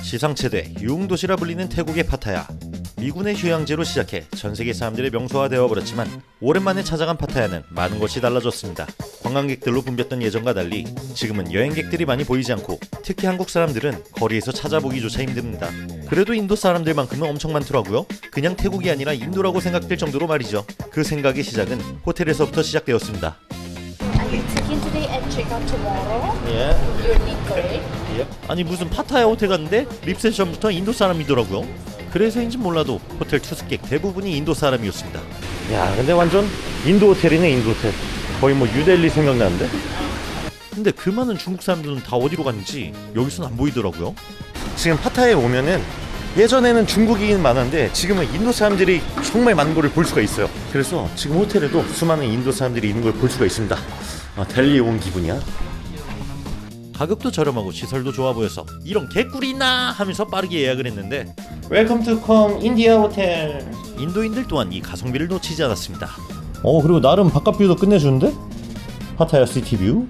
지상 최대 유흥도시라 불리는 태국의 파타야. 미군의 휴양지로 시작해 전세계 사람들의 명소가 되어버렸지만 오랜만에 찾아간 파타야는 많은 것이 달라졌습니다. 관광객들로 붐볐던 예전과 달리 지금은 여행객들이 많이 보이지 않고 특히 한국 사람들은 거리에서 찾아보기조차 힘듭니다. 그래도 인도 사람들만큼은 엄청 많더라고요. 그냥 태국이 아니라 인도라고 생각될 정도로 말이죠. 그 생각의 시작은 호텔에서부터 시작되었습니다. You check in today and check out tomorrow. 예. You need correct? 아니 무슨 파타야 호텔 갔는데 리셉션부터 인도 사람이더라고요. 그래서인지 몰라도 호텔 투숙객 대부분이 인도 사람이었습니다. 야 근데 완전 인도 호텔이네. 인도 호텔 거의 뭐 뉴델리 생각나는데? 근데 그 많은 중국 사람들은 다 어디로 갔는지 여기선 안 보이더라고요. 지금 파타야에 오면은 예전에는 중국인 많았는데 지금은 인도 사람들이 정말 많은 걸 볼 수가 있어요. 그래서 지금 호텔에도 수많은 인도 사람들이 있는 걸 볼 수가 있습니다. 델리에 온 기분이야. 가격도 저렴하고 시설도 좋아 보여서 이런 개꿀이 있나 하면서 빠르게 예약을 했는데 Welcome to Kong India Hotel. 인도인들 또한 이 가성비를 놓치지 않았습니다. 그리고 나름 바깥 뷰도 끝내주는데? 파타야 시티 뷰.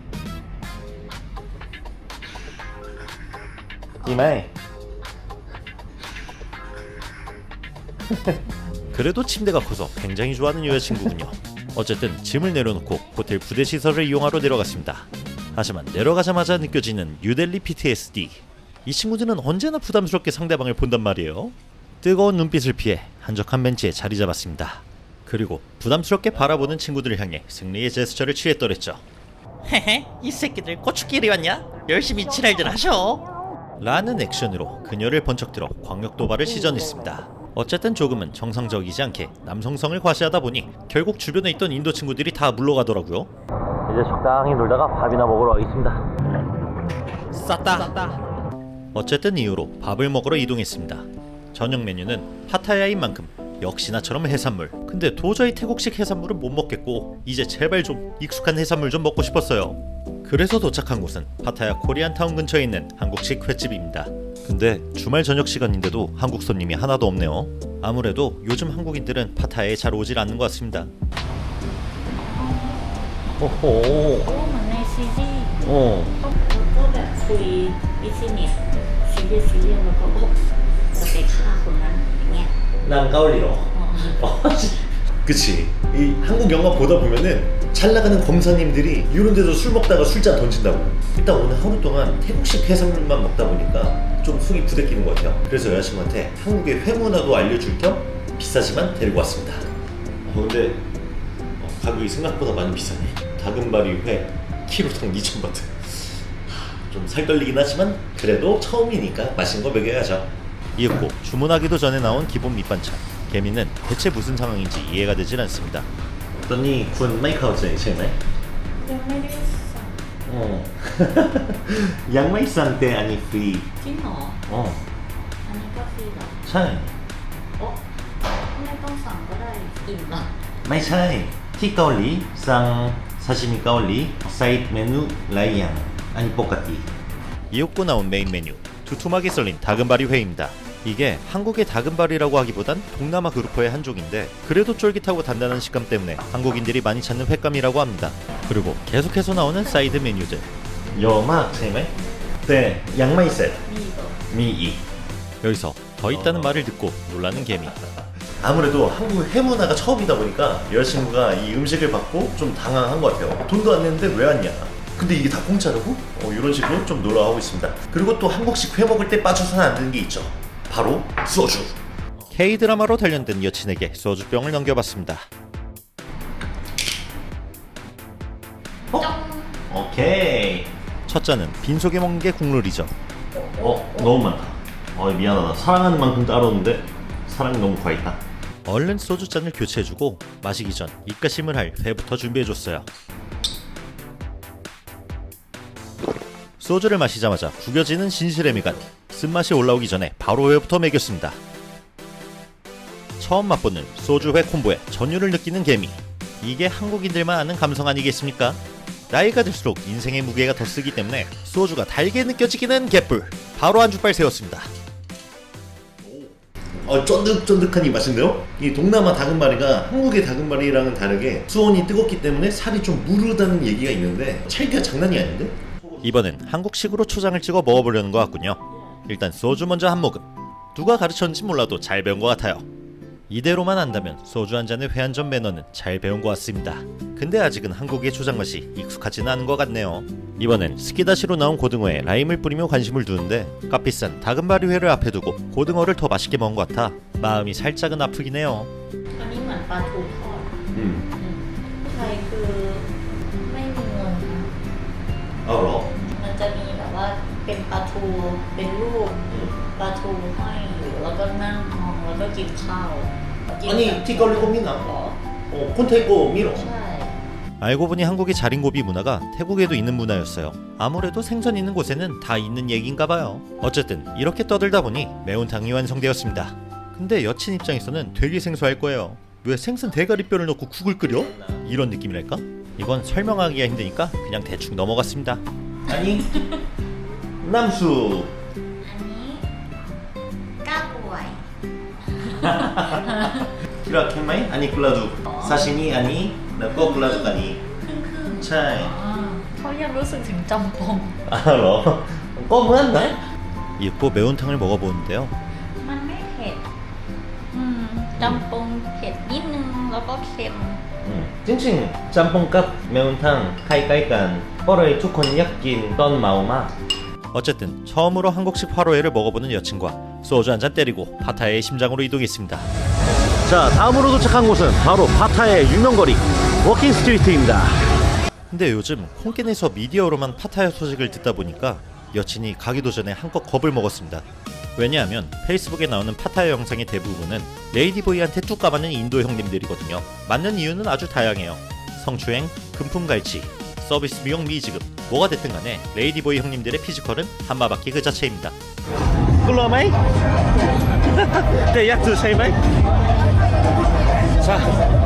이마이. 그래도 침대가 커서 굉장히 좋아하는 여자친구군요. 어쨌든 짐을 내려놓고 호텔 부대 시설을 이용하러 내려갔습니다. 하지만 내려가자마자 느껴지는 뉴델리 PTSD. 이 친구들은 언제나 부담스럽게 상대방을 본단 말이에요. 뜨거운 눈빛을 피해 한적한 벤치에 자리 잡았습니다. 그리고 부담스럽게 바라보는 친구들을 향해 승리의 제스처를 취했더랬죠. 헤헤, 이 새끼들 고추끼리 왔냐? 열심히 칠할들 하셔. 라는 액션으로 그녀를 번쩍 들어 광역 도발을 시전했습니다. 어쨌든 조금은 정상적이지 않게 남성성을 과시하다 보니 결국 주변에 있던 인도 친구들이 다 물러가더라고요. 이제 적당히 놀다가 밥이나 먹으러 가겠습니다. 쌌다. 어쨌든 이후로 밥을 먹으러 이동했습니다. 저녁 메뉴는 파타야인 만큼 역시나처럼 해산물. 근데 도저히 태국식 해산물은 못 먹겠고 이제 제발 좀 익숙한 해산물 좀 먹고 싶었어요. 그래서 도착한 곳은 파타야 코리안타운 근처에 있는 한국식 횟집입니다. 근데 주말 저녁 시간인데도 한국 손님이 하나도 없네요. 아무래도 요즘 한국인들은 파타야에 잘 오질 않는 것 같습니다. 호호. เหมือนในซีรีส์ ก็แบบคุยบิสเนสซีเรียสแล้วก็จะไปฆ่าคนนั้นอย่างเงี้ย 난 까올리로. 그치. 이 한국 영화 보다 보면은 잘 나가는 검사님들이 이런 데서 술 먹다가 술잔 던진다고. 일단 오늘 하루 동안 태국식 해산물만 먹다 보니까 좀 속이 부대끼는 것 같아요. 그래서 여자친구한테 한국의 회 문화도 알려줄 겸 비싸지만 데리고 왔습니다. 근데 가격이 생각보다 많이 비싸네. 다금바리 회 키로당 2,000바트. 좀 살떨리긴 하지만 그래도 처음이니까 맛있는 거 먹여야죠. 이윽고 주문하기도 전에 나온 기본 밑반찬. 개미는 대체 무슨 상황인지 이해가 되질 않습니다. 어떠니 군 마이카우즈에 제네? ยังไม่ได้สั่ง 양마이산때 아니 프리. จริงเหรออันนี้ก็ฟรีเหรอ ใช่ โอ๊ะไม่ต้องสั่งก็ได้อิ่มละ ไม่ใช่ที่เกาหลีสั่งซาชิมิเกาหลี사이드 메뉴 라이양 아니 똑같이. 이윽고 나온 메인 메뉴 두툼하게 썰린 다금바리 회입니다. 이게 한국의 다금바리라고 하기보단 동남아 그루퍼의 한 종인데 그래도 쫄깃하고 단단한 식감 때문에 한국인들이 많이 찾는 횟감이라고 합니다. 그리고 계속해서 나오는 사이드 메뉴들. 여막 제메? 네, 양마이 셋. 미이. 여기서 더 있다는 말을 듣고 놀라는 개미. 아무래도 한국 회 문화가 처음이다 보니까 여자친구가 이 음식을 받고 좀 당황한 것 같아요. 돈도 안 냈는데 왜 왔냐? 근데 이게 다 공짜라고? 이런 식으로 좀 놀라워하고 있습니다. 그리고 또 한국식 회 먹을 때 빠져서는 안 되는 게 있죠. 바로 소주. K-드라마로 단련된 여친에게 소주병을 넘겨봤습니다. 오케이. 첫 잔은 빈속에 먹는 게 국룰이죠. 너무 많다. 미안하다. 사랑하는 만큼 따르는데 사랑이 너무 과했다. 얼른 소주잔을 교체해주고 마시기 전 입가심을 할 회부터 준비해줬어요. 소주를 마시자마자 구겨지는 진실의 미간. 쓴맛이 올라오기 전에 바로 회부터 먹였습니다. 처음 맛보는 소주회 콤보에 전율을 느끼는 개미. 이게 한국인들만 아는 감성 아니겠습니까? 나이가 들수록 인생의 무게가 더 쓰기 때문에 소주가 달게 느껴지기는 개뿔. 바로 안주빨 세웠습니다. 쫀득쫀득한 이 맛인데요? 이 동남아 다금바리가 한국의 다금바리랑은 다르게 수온이 뜨겁기 때문에 살이 좀 무르다는 얘기가 있는데 찰기가 장난이 아닌데? 이번엔 한국식으로 초장을 찍어 먹어보려는 것 같군요. 일단 소주 먼저 한 모금. 누가 가르쳤는지 몰라도 잘 배운 것 같아요. 이대로만 한다면 소주 한 잔의 회한점 매너는 잘 배운 것 같습니다. 근데 아직은 한국의 초장 맛이 익숙하지는 않은 것 같네요. 이번엔 스키다시로 나온 고등어에 라임을 뿌리며 관심을 두는데 값비싼 다금바리회를 앞에 두고 고등어를 더 맛있게 먹은 것 같아 마음이 살짝은 아프긴 해요. อันนี้เหมือนปลาทูทอดไทยคือไม่มีเงินนะ 알어. มันจะมีแบบว่าเป็นปลาทูเป็นรูปปลาทูห้อยอยู่แล้วก็นั่งมองแล้วก็กินข้าวกินแบบ 티걸리고 미나? หรอ 콘테이고 미로. ใช่ 알고 보니 한국의 자린고비 문화가 태국에도 있는 문화였어요. 아무래도 생선 있는 곳에는 다 있는 얘기인가 봐요. 어쨌든 이렇게 떠들다 보니 매운탕이 완성되었습니다. 근데 여친 입장에서는 되게 생소할 거예요. 왜 생선 대가리뼈를 넣고 국을 끓여? 이런 느낌이랄까? 이건 설명하기가 힘드니까 그냥 대충 넘어갔습니다. 아니 남수 อันนี้ก้าป่วย 키라케마이 아니 글라주 사시니 아니 나꺼 글라주 아니 ครึ่งครึ่ง 차이 เขายังรู้สึกถึงจำปง 알어 껌은 나? 읽고 매운탕을 먹어보는데요. มันไม่เผ็ดจำปงเผ็ดนิดนึงแล้วก็เค็ม 찡찡 짬뽕값 매운탕 카이카이깐 뻐러의 투콘 약긴 떤 마오마. 어쨌든 처음으로 한국식 화로회를 먹어보는 여친과 소주 한잔 때리고 파타야의 심장으로 이동했습니다. 자, 다음으로 도착한 곳은 바로 파타야의 유명거리 워킹 스트리트입니다. 근데 요즘 콩겐에서 미디어로만 파타야 소식을 듣다 보니까 여친이 가기도 전에 한껏 겁을 먹었습니다. 왜냐하면 페이스북에 나오는 파타야 영상의 대부분은 레이디보이한테 뚝 까맞는 인도 형님들이거든요. 맞는 이유는 아주 다양해요. 성추행, 금품갈취, 서비스 비용 미지급, 뭐가 됐든 간에 레이디보이 형님들의 피지컬은 한마바퀴 그 자체입니다. 꿀러마이? 네, 약두 세이마이? 자,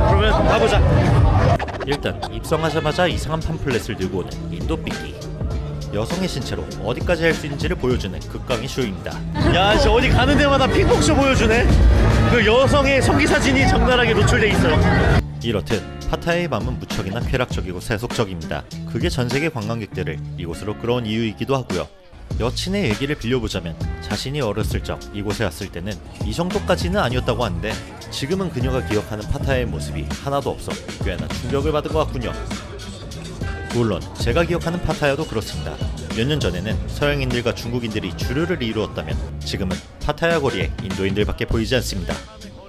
그러면 가보자. 일단 입성하자마자 이상한 팜플렛을 들고 오는 인도 삐끼. 여성의 신체로 어디까지 할 수 있는지를 보여주는 극강의 쇼입니다. 야, 이제 어디 가는 데마다 픽복쇼 보여주네. 그 여성의 성기 사진이 적나라하게 노출돼 있어요. 이렇듯 파타야의 밤은 무척이나 쾌락적이고 세속적입니다. 그게 전 세계 관광객들을 이곳으로 끌어온 이유이기도 하고요. 여친의 얘기를 빌려보자면 자신이 어렸을 적 이곳에 왔을 때는 이 정도까지는 아니었다고 하는데 지금은 그녀가 기억하는 파타야의 모습이 하나도 없어 꽤나 충격을 받은 것 같군요. 물론 제가 기억하는 파타야도 그렇습니다. 몇 년 전에는 서양인들과 중국인들이 주류를 이루었다면 지금은 파타야 거리에 인도인들밖에 보이지 않습니다.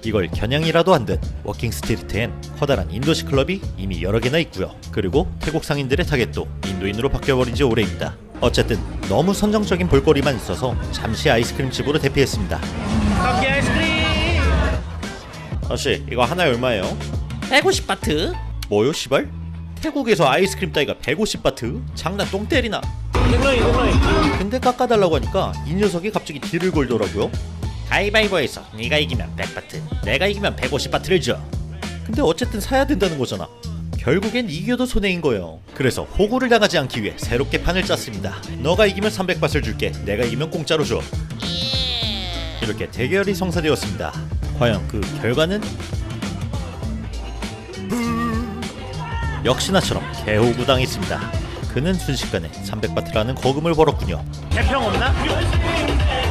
이걸 겨냥이라도 한 듯 워킹 스트리트엔 커다란 인도식 클럽이 이미 여러 개나 있고요. 그리고 태국 상인들의 타겟도 인도인으로 바뀌어버린 지 오래입니다. 어쨌든 너무 선정적인 볼거리만 있어서 잠시 아이스크림집으로 대피했습니다. 떡기 아이스크림. 아저씨 이거 하나에 얼마예요? 150바트. 뭐요 시발? 태국에서 아이스크림 따위가 150바트? 장난 똥 때리나? 땡러이. 근데 깎아달라고 하니까 이 녀석이 갑자기 딜을 걸더라고요. 가위바위보에서 네가 이기면 100바트 내가 이기면 150바트를 줘. 근데 어쨌든 사야 된다는 거잖아. 결국엔 이겨도 손해인 거예요. 그래서 호구를 당하지 않기 위해 새롭게 판을 짰습니다. 너가 이기면 300바트를 줄게 내가 이기면 공짜로 줘. 이렇게 대결이 성사되었습니다. 과연 그 결과는? 역시나처럼 개호구당했습니다. 그는 순식간에 300바트라는 거금을 벌었군요. 개평 없나?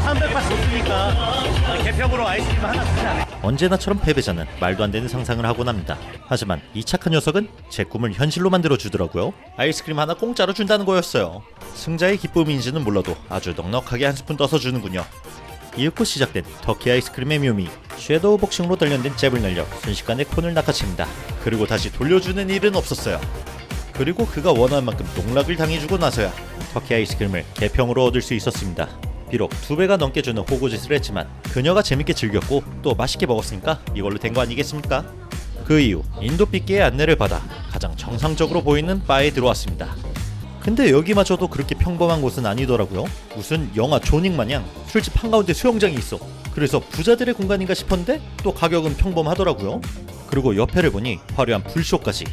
300바트 없으니까 개평으로 아이스크림 하나 쓰자. 언제나처럼 패배자는 말도 안 되는 상상을 하곤 합니다. 하지만 이 착한 녀석은 제 꿈을 현실로 만들어 주더라고요. 아이스크림 하나 공짜로 준다는 거였어요. 승자의 기쁨인지는 몰라도 아주 넉넉하게 한 스푼 떠서 주는군요. 이윽고 시작된 터키 아이스크림의 묘미. 섀도우 복싱으로 단련된 잽을 날려 순식간에 콘을 낚아챕니다. 그리고 다시 돌려주는 일은 없었어요. 그리고 그가 원하는 만큼 농락을 당해주고 나서야 터키 아이스크림을 개평으로 얻을 수 있었습니다. 비록 2배가 넘게 주는 호구짓을 했지만 그녀가 재밌게 즐겼고 또 맛있게 먹었으니까 이걸로 된 거 아니겠습니까? 그 이후 인도 삐끼의 안내를 받아 가장 정상적으로 보이는 바에 들어왔습니다. 근데 여기마저도 그렇게 평범한 곳은 아니더라고요. 무슨 영화 조닉 마냥 술집 한가운데 수영장이 있어. 그래서 부자들의 공간인가 싶었는데 또 가격은 평범하더라고요. 그리고 옆에를 보니 화려한 불쇼까지.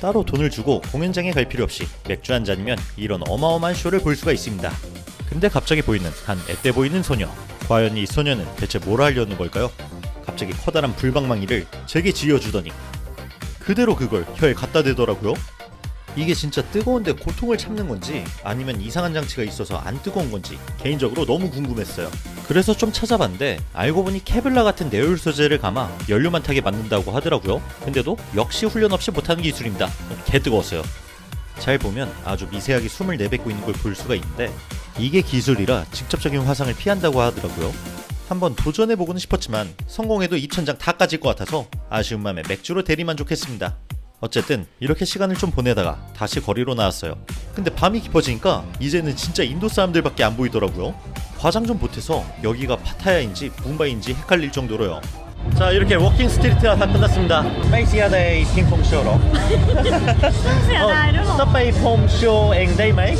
따로 돈을 주고 공연장에 갈 필요 없이 맥주 한 잔이면 이런 어마어마한 쇼를 볼 수가 있습니다. 근데 갑자기 보이는 한 앳돼 보이는 소녀. 과연 이 소녀는 대체 뭘 하려는 걸까요? 갑자기 커다란 불방망이를 제게 쥐어주더니 그대로 그걸 혀에 갖다 대더라고요. 이게 진짜 뜨거운데 고통을 참는 건지 아니면 이상한 장치가 있어서 안 뜨거운 건지 개인적으로 너무 궁금했어요. 그래서 좀 찾아봤는데 알고 보니 케블라 같은 내열 소재를 감아 연료만 타게 만든다고 하더라고요. 근데도 역시 훈련 없이 못하는 기술입니다. 개 뜨거웠어요. 잘 보면 아주 미세하게 숨을 내뱉고 있는 걸 볼 수가 있는데 이게 기술이라 직접적인 화상을 피한다고 하더라고요. 한번 도전해보고는 싶었지만 성공해도 입천장 다 까질 것 같아서 아쉬운 마음에 맥주로 대리만족했습니다. 어쨌든 이렇게 시간을 좀 보내다가 다시 거리로 나왔어요. 근데 밤이 깊어지니까 이제는 진짜 인도 사람들밖에 안 보이더라고요. 화장 좀 보태서 여기가 파타야인지 뭄바이인지 헷갈릴 정도로요. 자, 이렇게 워킹 스트리트가 다 끝났습니다. 메이시아다이 핑퐁쇼로. 스타바이 폼쇼 앵데이마이.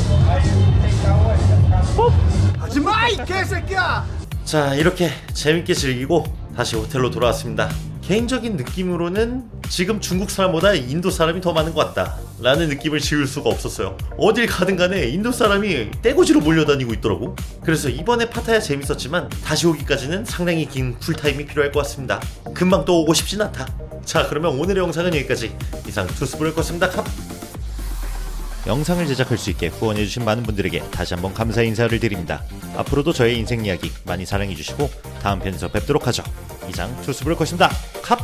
자, 이렇게 재밌게 즐기고 다시 호텔로 돌아왔습니다. 개인적인 느낌으로는 지금 중국 사람보다 인도 사람이 더 많은 것 같다 라는 느낌을 지울 수가 없었어요. 어딜 가든 간에 인도 사람이 떼거지로 몰려다니고 있더라고. 그래서 이번에 파타야 재밌었지만 다시 오기까지는 상당히 긴 쿨타임이 필요할 것 같습니다. 금방 또 오고 싶진 않다. 자, 그러면 오늘의 영상은 여기까지. 이상 투스브레이커였습니다. 영상을 제작할 수 있게 후원해주신 많은 분들에게 다시 한번 감사의 인사를 드립니다. 앞으로도 저의 인생 이야기 많이 사랑해주시고 다음 편에서 뵙도록 하죠. 이상 투스브레이커였습니다. 캅!